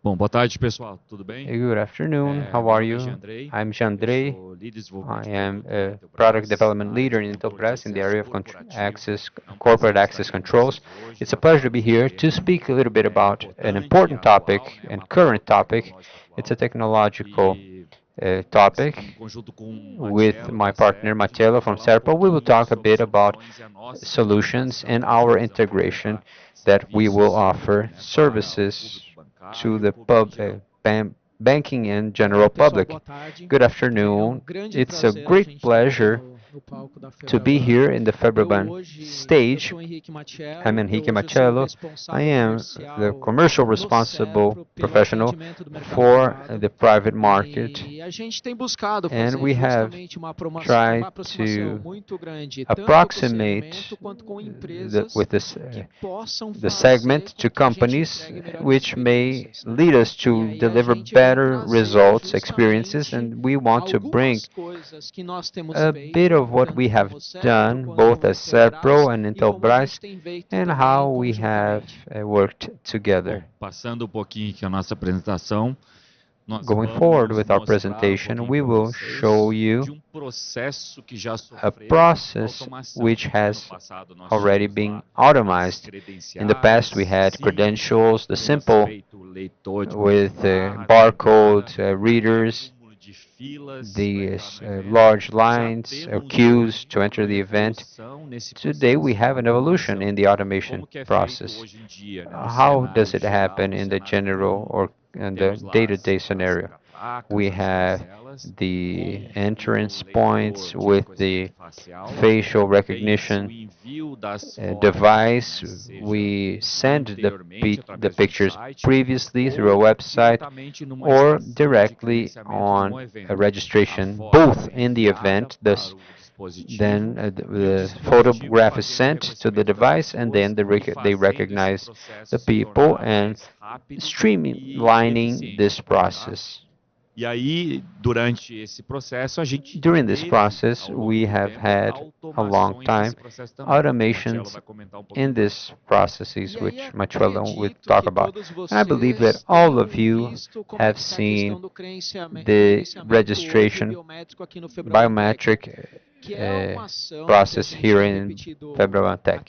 Bom, boa tarde, pessoal. Tudo bem? Good afternoon. How Meu are nome é you? Andrei. I'm Eu Jandrei. sou líder de desenvolvimento I de am produto na a product Intelbras, na development área leader de in controle de Intelbras in the acesso area of corporativo. access, É um prazer corporate estar access aqui com controls. vocês hoje It's a para pleasure to falar be here sobre to speak a little bit um tema about an importante e important topic atual, né? and Uma current pauta topic. tecnológica It's a atual. technological E, em topic. conjunto com o With Marcelo my da partner Serpa, a gente vai Matelo from falar um Serpa, we will pouquinho talk a sobre bit about soluções e a nossa solutions integração and que our nós vamos integration levar that we will serviços, offer né, para o services público bancário to e o the público em geral. banking and Olá, general pessoal, public. boa tarde. Good É um afternoon. grande It's a prazer a great gente estar aqui pleasure no palco da to be FEBRABAN. here in the FEBRABAN Eu stage. sou Henrique I'm Machello, Enrique hoje eu sou o Machello. I responsável am the comercial commercial no responsible Serpro pelo professional atendimento do mercado for privado. the private market, E a gente tem buscado and fazer we have justamente tried uma aproximação to muito grande, tanto com o approximate segmento quanto com empresas with this que possam the fazer segment com to que a gente companies entregue melhores which may experiências, né? lead us E to aí a deliver gente vem better trazer results, experiences, justamente and we want to bring algumas coisas que nós temos a bit feito, of what we tanto have como Serpro done, quanto both como as Intelbras, Serpro and e como a Intelbras, gente tem feito and também how we have conjuntamente. worked together. Bom, passando um pouquinho aqui a nossa apresentação, nós Going forward vamos with our mostrar um presentation, pouquinho we para will show vocês you de um processo que já a sofreu process automação. which Né? No has passado nós already tínhamos been lá as automized. In the past, credenciais we had simples, credentials, the apenas simple feito o leitor de código with de barras, e agora barcode aquele readers, acúmulo de filas para the entrar no evento. large Já lines or temos queues hoje to enter uma the event. evolução nesse Today, we processo de have an evolution automação. in the automation Como que é feito process. hoje em dia, né, no How cenário does it geral, happen no in the cenário general comum? or in the Temos lá day-to-day as scenario? placas, We as have parcelas, the com entrance o leitor points de with the reconhecimento facial. facial Tem-se o recognition envio das fotos, device. né, seja We send anteriormente the através de um pictures site previously through a ou website diretamente numa or estação de directly credenciamento on no a evento. A registration, foto both é in the enviada event. para Thus, o dispositivo then e o the dispositivo photograph is fazendo o sent to the reconhecimento das device, and then pessoas e they fazendo esse recognize processo the se people tornar and mais rápido e streamlining eficiente, this tá? process. E aí, durante esse processo, a gente During this teve, process, ao longo we do have tempo, had a long automações time nesse processo também. O Marcelo automations vai comentar um pouquinho in para a gente. these processes, E aí which Machuelo will acredito talk que about. todos And I believe that vocês all of tenham you visto como é have que está a questão seen do the credenciamento hoje registration biométrico aqui no FEBRABAN Tech, biometric que é uma ação que a process gente here tem in repetido FEBRABAN há Tech.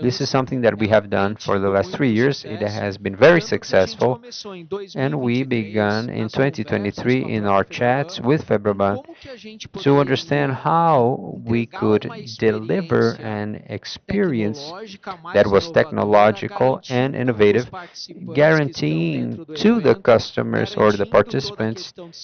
This is 3 anos. something that we Ela have tem done for the tido last 3 muito years. It sucesso, has been very tanto que a gente successful, começou em and we 2023 began in nas conversas com 2023 a in própria our chats FEBRABAN with em FEBRABAN como que a gente to understand poderia how we entregar could uma deliver experiência an experience tecnológica that mais was inovadora, technological and garantindo para os innovative, participantes que estão guaranteeing dentro do to the evento, customers or the garantindo toda a participants questão de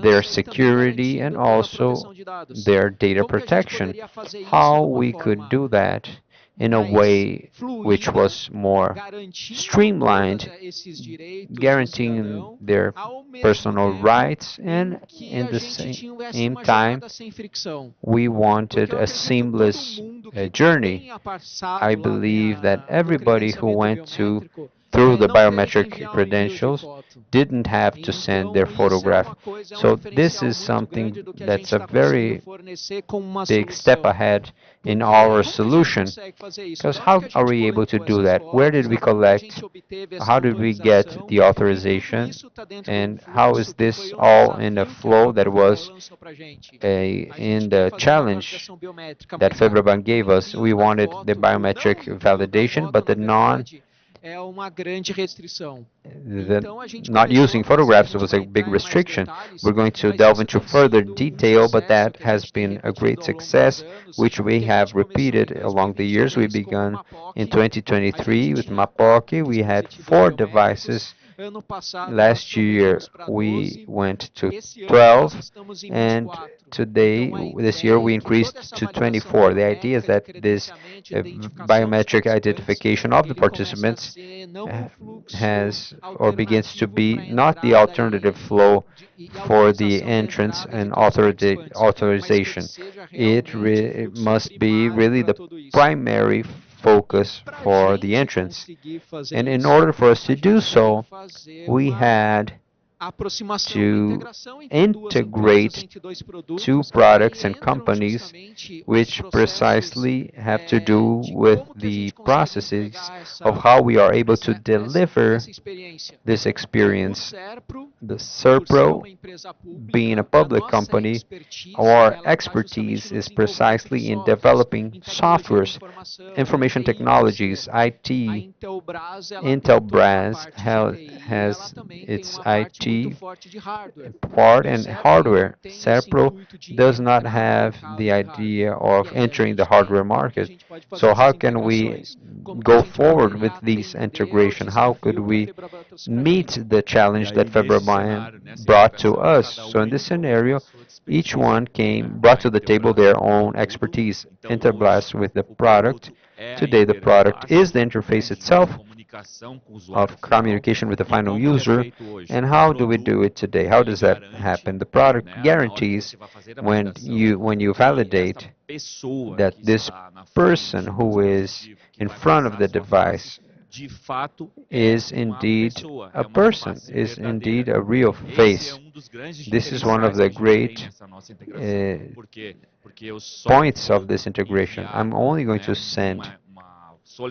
their segurança e também security and garantindo toda a also proteção de dados. their data Como que a gente protection. poderia fazer isso How de uma we could forma do that in a mais way which fluida, was more garantindo todos streamlined, esses direitos do guaranteeing cidadão, their ao mesmo personal tempo rights, em and que in a the gente tivesse same uma time jornada sem fricção. we Porque wanted eu a acredito todo seamless mundo que journey. tenha I passado lá believe that do everybody who credenciamento went biométrico through the não teve que biometric enviar um envio de credentials foto. didn't have to send their Então, isso é photograph. uma coisa, é um So this diferencial is muito something grande do que a gente that's a está conseguindo very fornecer como uma big step solução. ahead in Porque our como que a gente solution. consegue fazer isso? Because Da onde que how a are gente we able to coletou do essas that? Where did fotos? we Da onde que a collect? gente obteve essa How did we get autorização? the E tudo authorization? isso está dentro de um And how fluxo is que this foi um all in a desafio que a flow própria that FEBRABAN was lançou para a gente. A in gente quer the fazer uma challenge validação biométrica that mais rápida. FEBRABAN O gave us? We envio da wanted the foto, o não biometric envio da validation, foto, but na the verdade, é uma grande restrição. the Então a gente not começou using a fazer, a photographs gente was a vai big entrar em mais restriction. detalhes, We're going to mas delve isso into tem further sido um detail, but sucesso that que a has gente tem been a repetido great ao longo dos success, anos, which we que a have gente começou em repeated along the years. We 2023 com began uma in POC, a gente 2023 with tinha 4 Mapoki. We had dispositivos 4 biométricos, devices. ano passado nós Last year subimos para we 12, went to esse ano nós 12, estamos em and 24. today, Então a this year, ideia we é que toda increased essa to validação 24. The idea is biométrica de that this credenciamento, de identificação dos biometric participantes, identification of the ele comece a participants ser não um fluxo has or begins to alternativo be para a not the entrada alternative flow e for the autorização da entrance entrada de and todos os participantes, mas que ele authorization. seja It, realmente o it fluxo must be primário really para the tudo isso. primary E focus para a for the gente entrance. conseguir fazer And in isso, order for us a to do gente veio so, fazer we had to integrate two products and companies which precisely have to do with the processes of how we are able to deliver this experience. The Serpro, being a public company, our expertise is precisely in developing softwares, information technologies, IT. Intelbras has its IT part and hardware. Serpro does not have the idea of entering the hardware market. So how can we go forward with these integration? How could we meet the challenge that FEBRABAN brought to us? So in this scenario, each one brought to the table their own expertise. Intelbras with the product. Today the product is the interface itself of communication with the final user. And how do we do it today? How does that happen? The product guarantees when you validate that this person who is in front of the device is indeed a person, is indeed a real face. This is one of the great points of this integration. I'm only going to send a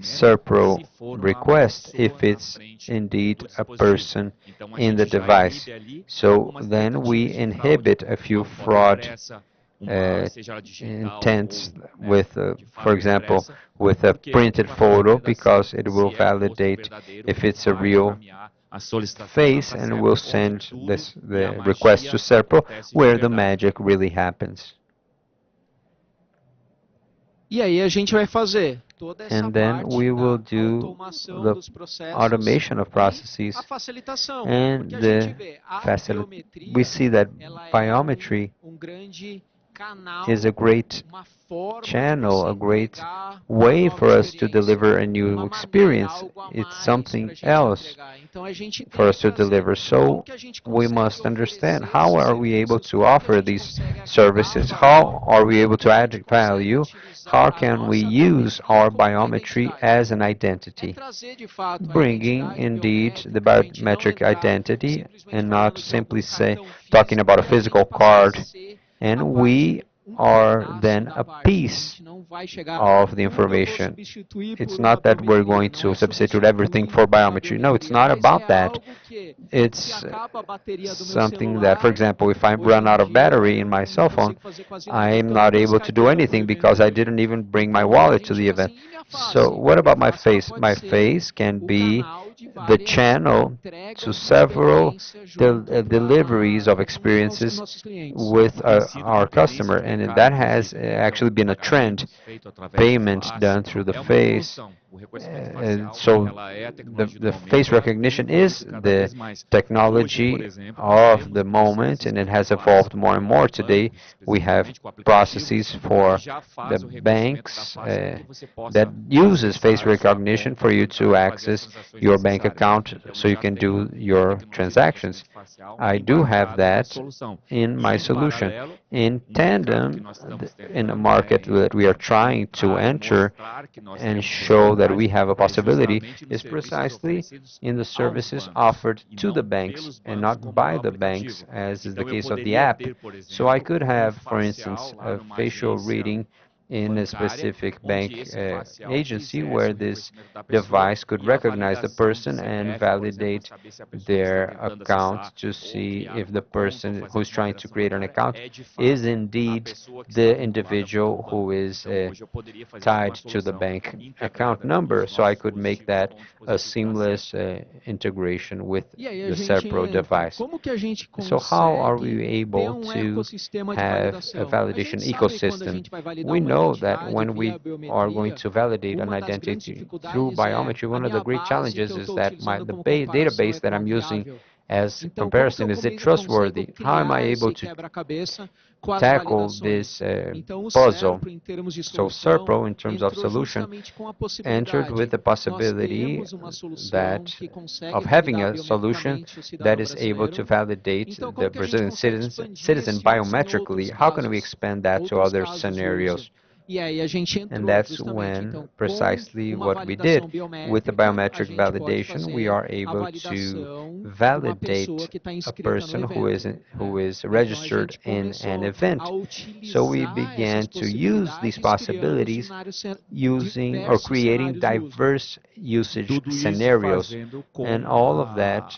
Serpro request if it's indeed a person in the device. So then we inhibit a few fraud intents with, for example, with a printed photo, because it will validate if it's a real face and will send the request to Serpro where the magic really happens. And then we will do the automation of processes and we see that biometry is a great channel, a great way for us to deliver a new experience. It's something else for us to deliver. So we must understand, how are we able to offer these services? How are we able to add value? How can we use our biometry as an identity? Bringing indeed the biometric identity and not simply talking about a physical card. And we are then a piece of the information. It's not that we're going to substitute everything for biometry. No, it's not about that. It's something that, for example, if I run out of battery in my cell phone, I'm not able to do anything because I didn't even bring my wallet to the event. So what about my face? My face can be the channel to several deliveries of experiences with our customer, and that has actually been a trend. Payment done through the face. So the face recognition is the technology of the moment, and it has evolved more and more. Today we have processes for the banks that uses face recognition for you to access your bank account so you can do your transactions. I do have that in my solution. In tandem, in a market that we are trying to enter and show that we have a possibility, is precisely in the services offered to the banks and not by the banks, as is the case of the app. So I could have, for instance, a facial reading in a specific bank agency where this device could recognize the person and validate their account to see if the person who's trying to create an account is indeed the individual who is tied to the bank account number. So I could make that a seamless integration with the Serpro device. So how are we able to have a validation ecosystem? We know that when we are going to validate an identity through biometry, one of the great challenges is that the database that I'm using as comparison, is it trustworthy? How am I able to tackle this puzzle? So Serpro, in terms of solution, entered with the possibility of having a solution that is able to validate the Brazilian citizen biometrically. How can we expand that to other scenarios? And that's when precisely what we did. With the biometric validation, we are able to validate a person who is registered in an event. So we began to use these possibilities using or creating diverse usage scenarios, and all of that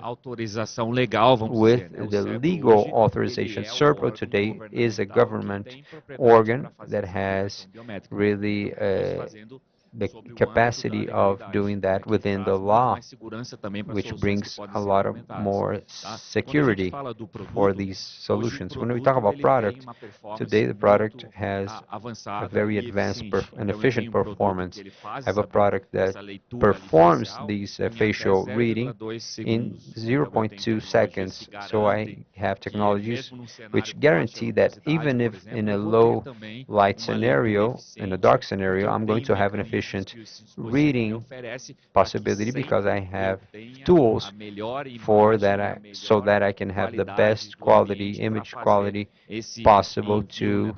with the legal authorization. SERPRO today is a government organ that has really the capacity of doing that within the law, which brings a lot of more security for these solutions. When we talk about product, today the product has a very advanced and efficient performance. I have a product that performs these facial reading in 0.2 seconds. So I have technologies which guarantee that even if in a low light scenario, in a dark scenario, I'm going to have an efficient reading possibility because I have tools for that, so that I can have the best quality, image quality possible to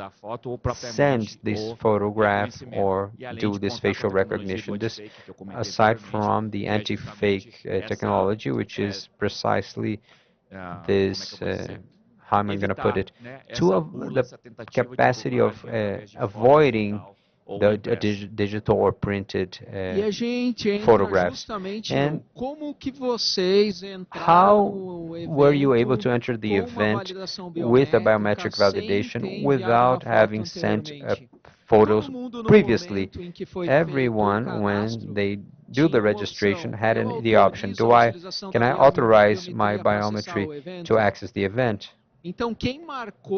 send this photograph or do this facial recognition. This, aside from the anti-fake technology, which is precisely this, how am I going to put it, the capacity of avoiding the digital or printed photographs. And how were you able to enter the event with a biometric validation without having sent photos previously? Everyone, when they do the registration, had the option, can I authorize my biometry to access the event?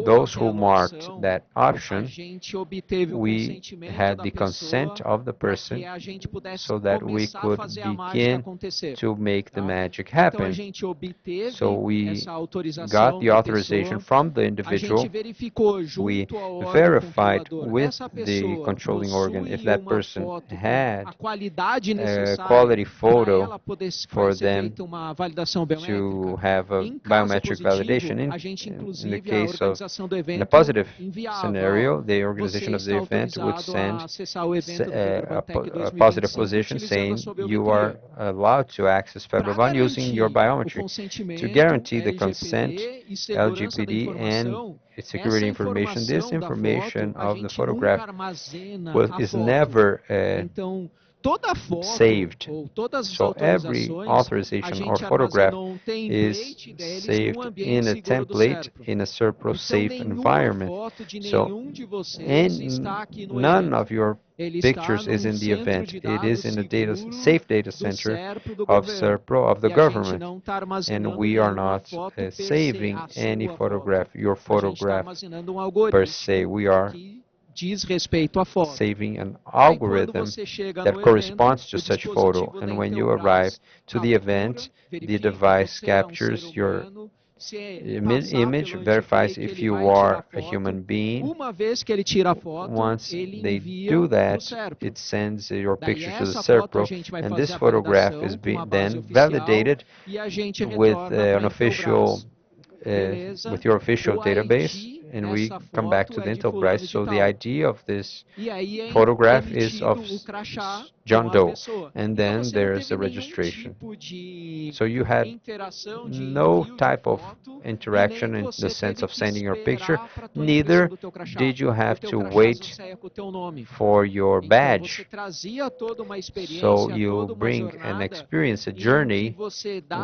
Those who marked that option, we had the consent of the person so that we could begin to make the magic happen. So we got the authorization from the individual. We verified with the controlling organ if that person had a quality photo for them to have a biometric validation. In the case of, in a positive scenario, the organization of the event would send a positive position saying you are allowed to access FEBRABAN using your biometry. To guarantee the consent, LGPD, and its security information, this information of the photograph is never saved. So every authorization or photograph is saved in a template in a SERPRO safe environment. So none of your pictures is in the event. It is in a safe data center of SERPRO of the government. And we are not saving any photograph, your photograph per se. We are saving an algorithm that corresponds to such photo. And when you arrive to the event, the device captures your image, verifies if you are a human being. Once they do that, it sends your picture to the SERPRO, and this photograph is then validated with an official, with your official database, and we come back to the Intelbras. So the ID of this photograph is of John Doe, and then there's a registration. So you had no type of interaction in the sense of sending your picture, neither did you have to wait for your badge. So you bring an experience, a journey,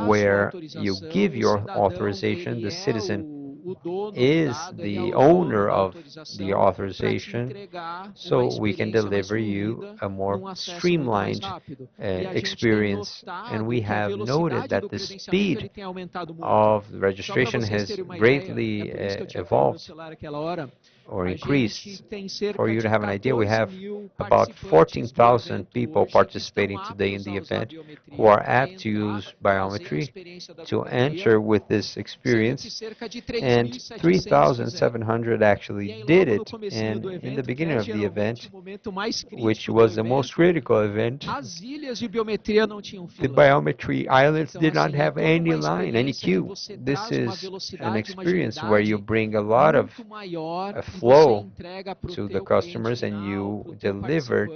where you give your authorization, the citizen is the owner of the authorization, so we can deliver you a more streamlined experience. And we have noted that the speed of the registration has greatly evolved or increased. For you to have an idea, we have about 14,000 people participating today in the event who are apt to use biometry to enter with this experience, and 3,700 actually did it. And in the beginning of the event, which was the most critical event, the biometry islands did not have any line, any queue. This is an experience where you bring a lot of flow to the customers and you deliver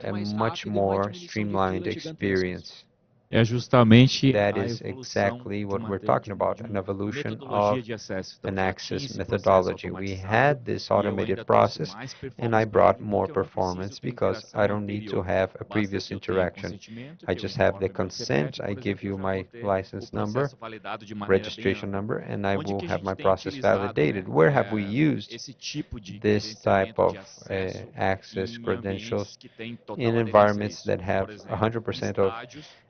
a much more streamlined experience. É justamente That a is evolução exactly de what uma we're talking about, an evolution metodologia of de acesso. Então, an já tinha access esse processo methodology. We automatizado had this e eu ainda automated trouxe process, mais and I performance para brought ele, more porque eu não performance preciso ter because interação I don't need to anterior. have a Basta previous que eu tenha interaction. consentimento, I tenha o just have the informe do consent, CPF, I por give exemplo, eu you já my vou ter o license number, processo validado de maneira bem registration ampla. number, and I Onde will que a have my gente tem process utilizado, validated. Where have we used esse tipo de this type credenciamento of de acesso access em credentials ambientes que têm in total aderência a environments isso? that have Por exemplo, 100% of estádios,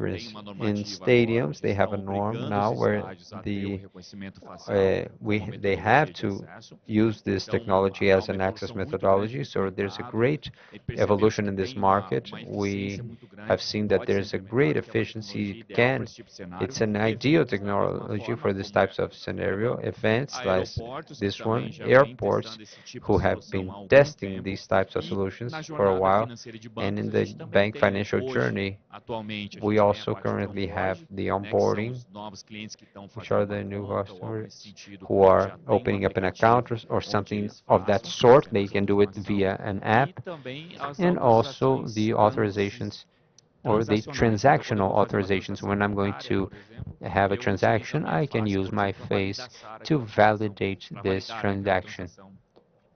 tem adherence? uma In normativa agora stadiums, que they have estão a norm obrigando os now where estádios a ter o the reconhecimento facial como they have metodologia de to acesso. use this Então, technology há as uma an access evolução muito grande methodology. nesse So there's a mercado great e percebemos evolution que in this tem market. uma We eficiência muito grande have que seen that pode ser there's a great implementada, que é uma efficiency. tecnologia It ideal para can. esse tipo de cenário. It's an ideal Eventos da mesma technology forma for this como types of scenario. FEBRABAN. Events like Aeroportos que this one, também já vem airports testando esse tipo who de have solução been há algum testing tempo. these types of E solutions na for a jornada while. financeira de And bancos, in a the gente também bank tem financial hoje, journey, atualmente, a we gente tem a also parte de currently have onboard, the né, que são onboarding, os novos clientes que estão which fazendo are uma the new compra ou algo nesse customers sentido, who que are já tem um opening up an aplicativo account or onde something eles of that façam toda sort. essa They can do it informação. via an E app, também as and also autorizações the authorizations or the transacionais. Então, quando eu transactional vou fazer uma authorizations. transação When I'm going bancária, to por exemplo, have a eu utilizo a transaction, minha I can face, use por my exemplo, para face validar aquela to transação, validate para this validar, né, aquela transaction, transação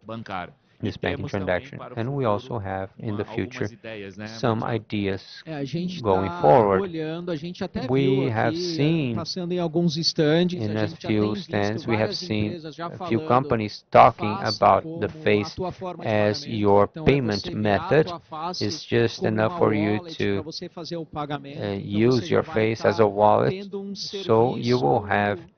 bancária. E this banking temos também transaction. para o And we also futuro have in the algumas future ideias, né, some Marcelo? ideas A gente going está forward. olhando, a gente até viu We have aqui, seen passando em alguns estandes, a in a gente já few tem visto stands, we have várias seen empresas já a few falando companies da talking face about the como a face tua forma de as pagamento. your Então, é payment você virar a method. tua face It's just como enough uma for you wallet para to você fazer o pagamento. Então, você use já your vai face as estar a wallet, tendo um so you will have serviço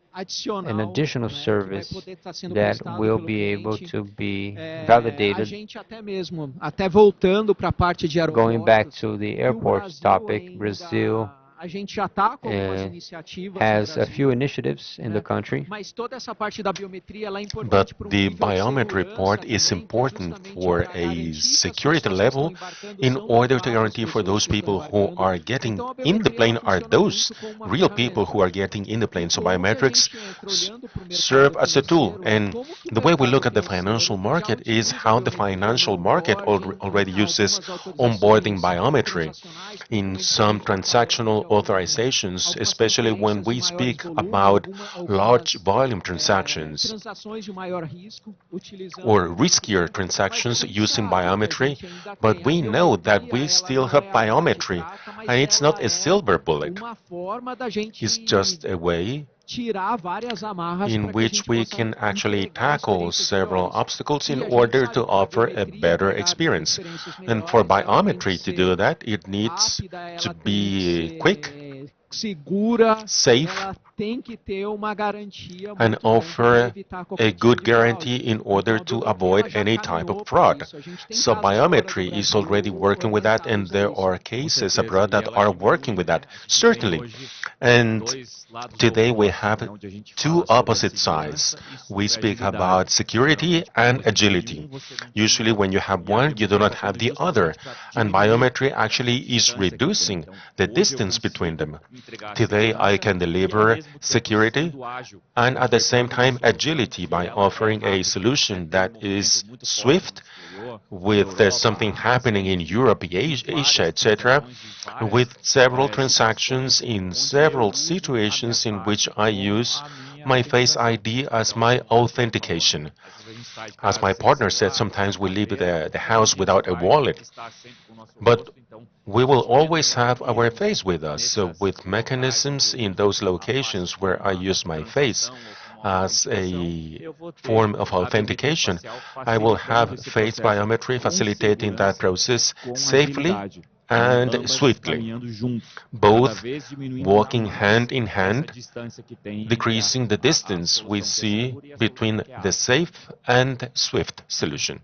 an adicional, additional né, que vai service poder estar sendo that prestado will pelo be able cliente. to be A validated. gente até mesmo, até voltando para a parte de Going back aeroportos, to the que o airports Brasil topic, Brazil ainda, a gente já está com algumas iniciativas no has a few Brasil, initiatives in the country, mas toda essa parte da biometria ela é But importante para the nível de biometric segurança part is também, que é important justamente for para a garantir que as security pessoas que estão level embarcando in são de order to fato as guarantee for pessoas those que estão people who embarcando. are getting Então a in the biometria ela plane are funciona those muito como uma real people ferramenta. who are getting in the plane. E So como que a biometrics gente entra olhando para o serve mercado as a tool. financeiro, And como que o the way we look mercado at the financeiro financial já market is utiliza a how the biometria financial no market onboarding, already em uses algumas onboarding autorizações biometry transacionais, in principalmente quando a some gente está falando de transactional authorizations, algumas especially when transferências de we maiores speak volumes, about large algumas volume transactions transações de maior risco, utilizando or a riskier biometria, mas a transactions gente using sabe que a biometry, gente ainda but tem. A we know that biometria, we ela still não have é a bala de biometry, prata, mas and it's not ela a é silver bullet. uma forma da It's gente just a way tirar várias amarras in para que a which gente we possa can actually entregar tackle experiências several melhores. obstacles in E a gente order to sabe que para a offer a biometria better entregar experience. experiências And for melhores, ela tem que biometry to do ser that, it needs rápida, to ela tem que be quick, ser segura, safe, ela tem que ter uma garantia and muito grande para offer evitar a qualquer tipo good de fraude. guarantee in Então order a to biometria ela avoid já any type of caminhou para fraud. isso. A gente tem So casos fora do biometry is already Brasil working with that, and orientados a there isso. are Com cases certeza, abroad e that ela are working evolui, with né? that, A gente tem certainly. hoje And dois lados today we opostos, have né? Onde a gente two fala sobre a opposite sides. segurança e We sobre a speak agilidade. about security Geralmente, quando and você tem agility. um, você não tem o Usually when outro. you have E a one, you do biometria not está have vindo the other. justamente para And diminuir biometry essa actually is distância que tem. reducing Então, the hoje eu distance between consigo them. entregar a Today I segurança can e, ao deliver mesmo tempo, security sendo ágil, and at the same ofertando uma time solução agility que by ela é offering a rápida. solution Tem um that movimento is muito forte no swift exterior, na with Europa, something a happening in recente, Europe, com Asia, várias etc., transações e with várias several situações transactions in onde eu several uso a minha situations in which face I como use a minha my Face autenticação. ID as Então, my como o Marcelo falou, né? authentication. Às vezes a gente sai de As casa my sem partner said, celular, sem sometimes we leave carteira, the e a house gente without a vai wallet, estar sempre com o nosso but rosto. Então, we will existindo always have our mecanismos face with us. So nessas with locais onde mechanisms eu in uso those a face locations como where I uma use my face transação ou como uma as autenticação, a eu vou ter form of a biometria authentication, facial I will facilitando have esse face processo biometry com facilitating that segurança, process com safely agilidade. Então, and ambas swiftly, caminhando juntos, cada both vez diminuindo ainda walking mais hand in essa hand, distância que tem entre decreasing the a distance we solução que é see segura e a solução between que é the ágil. safe and swift solution.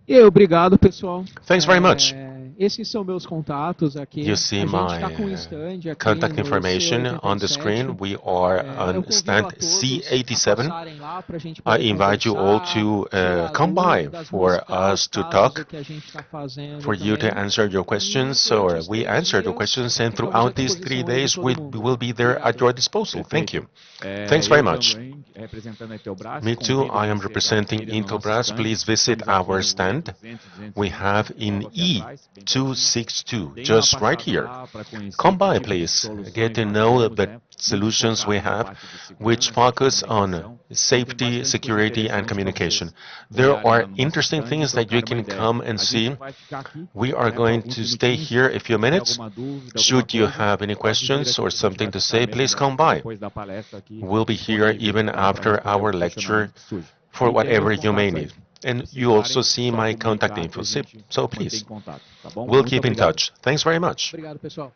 E aí, obrigado, pessoal. Thanks very much. esses são meus contatos aqui. You see a gente está my com um stand aqui contact no information on the screen. We are Eu on convido stand a todos a C87. passarem lá pra gente I poder invite you all conversar, to tirar come by dúvidas, for mostrar us os to casos talk, do que a gente está fazendo for you to também. answer your questions, or we answer your questions, and ficamos à throughout these 3 disposição aí de days, todo we mundo. will be there at Obrigado. your disposal. Thank you. Thanks very much. Me too, I am representing Intelbras. Please visit our stand. We have in E262, just right here. Come by, please. Get to know the solutions we have, which focus on safety, security, and communication. There are interesting things that you can come and see. We are going to stay here a few minutes. Should you have any questions or something to say, please come by. We'll be here even after our lecture for whatever you may need. And you also see my contact info, so please, we'll keep in touch. Thanks very much. Obrigado, pessoal.